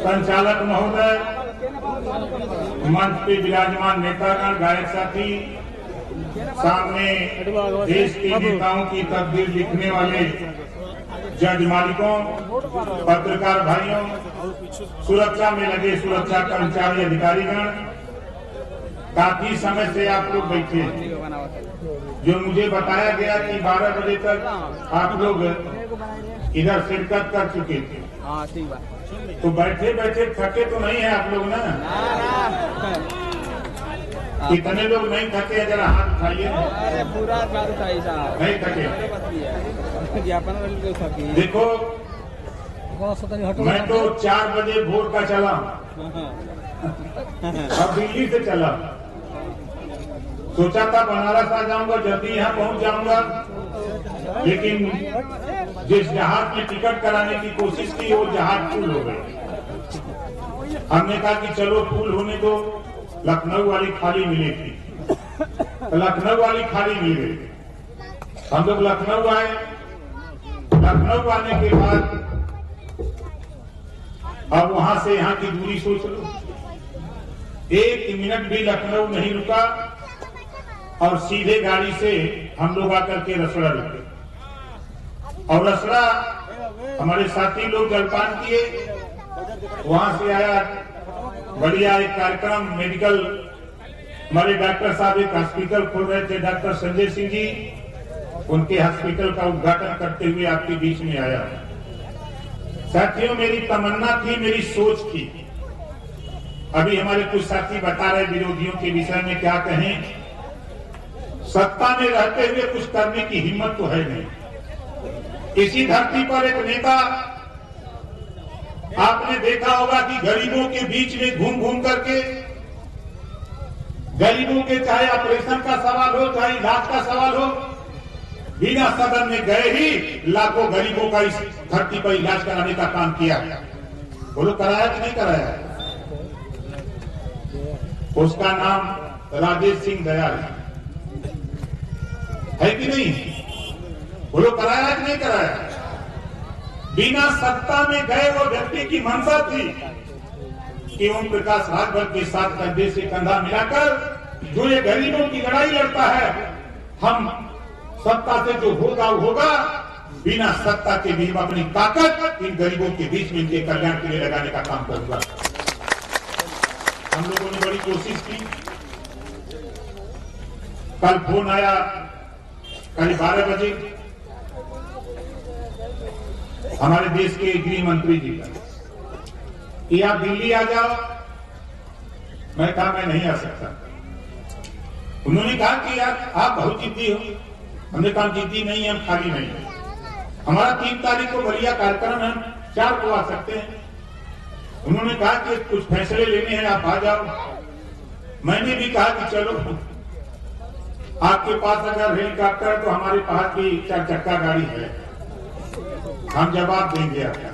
संचालक महोदय, मंच पे विराजमान नेतागण, गायक साथी, सामने देश के नेताओं की तकदीर लिखने वाले जज मालिकों, पत्रकार भाइयों, सुरक्षा में लगे सुरक्षा कर्मचारी अधिकारीगण, काफी समय से आप लोग बैठे। जो मुझे बताया गया कि 12 बजे तक आप लोग इधर शिरकत कर चुके थे। तो बैठे बैठे थके तो नहीं है आप लोग ना? कितने लोग नहीं थके? जरा हाथ उठाइए। पूरा नहीं थके? देखो, मैं तो 4 बजे भोर का चला, अब दिल्ली से चला। सोचा था बनारस आ जाऊंगा, जल्दी यहाँ पहुंच जाऊंगा, लेकिन जिस जहाज में टिकट कराने की कोशिश की वो जहाज फुल हो गई। हमने कहा कि चलो फुल होने दो, लखनऊ वाली खाली मिलेगी। तो लखनऊ वाली खाली मिल गई। हम लोग लखनऊ आए। लखनऊ आने के बाद अब वहां से यहाँ की दूरी सोच लो, 1 मिनट भी लखनऊ नहीं रुका और सीधे गाड़ी से हम लोग आकर के रसड़ा रुके। और रसड़ा हमारे साथी लोग जलपान किए। वहां से आया बढ़िया एक कार्यक्रम, मेडिकल, हमारे डॉक्टर साहब एक हॉस्पिटल खोल रहे थे, डॉक्टर संजय सिंह जी, उनके हॉस्पिटल का उद्घाटन करते हुए आपके बीच में आया। साथियों, मेरी तमन्ना थी, मेरी सोच थी, अभी हमारे कुछ साथी बता रहे विरोधियों के विषय में क्या कहें, सत्ता में रहते हुए कुछ करने की हिम्मत तो है नहीं। इसी धरती पर एक नेता, आपने देखा होगा कि गरीबों के बीच में घूम घूम करके, गरीबों के चाहे ऑपरेशन का सवाल हो, चाहे इलाज का सवाल हो, बिना सदन में गए ही लाखों गरीबों का इस धरती पर इलाज कराने का काम किया। बोलो, कराया कि नहीं कराया? उसका नाम राजेश सिंह दयाल है कि नहीं? बोलो, कराया कि नहीं कराया? बिना सत्ता में गए वो व्यक्ति की मंशा थी कि ओम प्रकाश राजभर के साथ कंधे से कंधा मिलाकर जो ये गरीबों की लड़ाई लड़ता है, हम सत्ता से जो होगा वो होगा, बिना सत्ता के भी हम अपनी ताकत इन गरीबों के बीच में इनके कल्याण के लिए लगाने का काम करूंगा। हम लोगों ने बड़ी कोशिश की। कल फोन आया करीब 12 बजे हमारे देश के गृह मंत्री जी का कि आप दिल्ली आ जाओ। मैं कहा मैं नहीं आ सकता। उन्होंने कहा कि यार आप बहुत जिद्दी हो। हमने कहा जिद्दी नहीं, हम खाली नहीं है। हमारा 3 तारीख को बढ़िया कार्यक्रम है, 4 को आ सकते हैं। उन्होंने कहा कि कुछ फैसले लेने हैं, आप आ जाओ। मैंने भी कहा कि चलो, आपके पास अगर हेलीकॉप्टर है तो हमारे पास भी 4 चक्का गाड़ी है, हम जवाब देंगे आपका।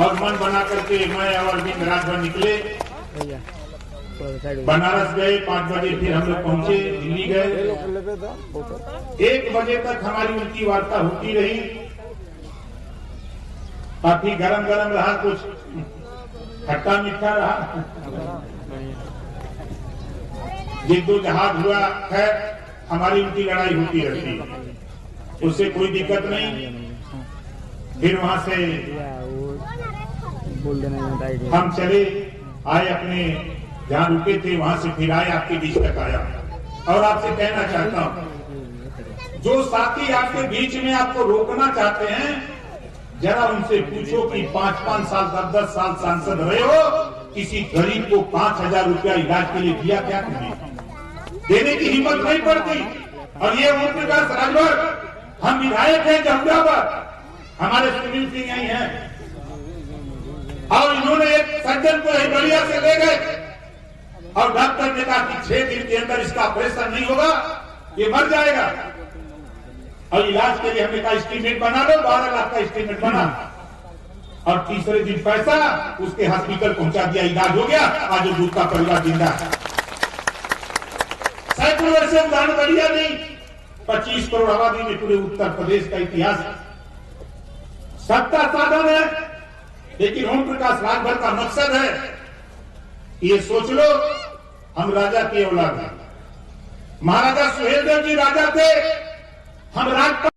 और मन बना करके मैं और अरविंद राजभर निकले, बनारस गए। 5 बजे फिर हम लोग पहुंचे, दिल्ली गए। 1 बजे तक हमारी उनकी वार्ता होती रही। काफी गरम गरम रहा, कुछ खट्टा मीठा रहा, जिद्दोजहद हुआ। खैर, हमारी उनकी लड़ाई होती रहती है, उससे कोई दिक्कत नहीं। फिर वहां से हम चले आए, अपने जहां रुके थे वहां से फिर आए, आपके बीच तक आया। और आपसे कहना चाहता हूं, जो साथी आपके बीच में आपको रोकना चाहते हैं, जरा उनसे पूछो कि 5-5 साल 10-10 साल सांसद रहे हो, किसी गरीब को 5000 रुपया इलाज के लिए दिया क्या? नहीं देने की हिम्मत नहीं पड़ती। और ये ओम प्रकाश राजभर, हम विधायक हैं जमुना पर, हमारे सुनील सिंह यही हैं, और इन्होंने एक सज्जन को बढ़िया से ले गए और डॉक्टर ने कहा कि 6 दिन के अंदर इसका ऑपरेशन नहीं होगा, ये मर जाएगा। और इलाज के लिए हमने कहा एस्टीमेट बना लो, 12 लाख का एस्टीमेट बना। और तीसरे दिन पैसा उसके हॉस्पिटल पहुंचा दिया, इलाज हो गया। आज वो दूध का परिवार जिंदा है। सैकड़ों ऐसे उदाहरण बढ़िया नहीं। 25 करोड़ आबादी में पूरे उत्तर प्रदेश का इतिहास। सत्ता साधन है, लेकिन ओम प्रकाश राजभर का मकसद है, ये सोच लो हम राजा की औलाद हैं। महाराजा सुहेलदेव जी राजा थे, हम राजपाट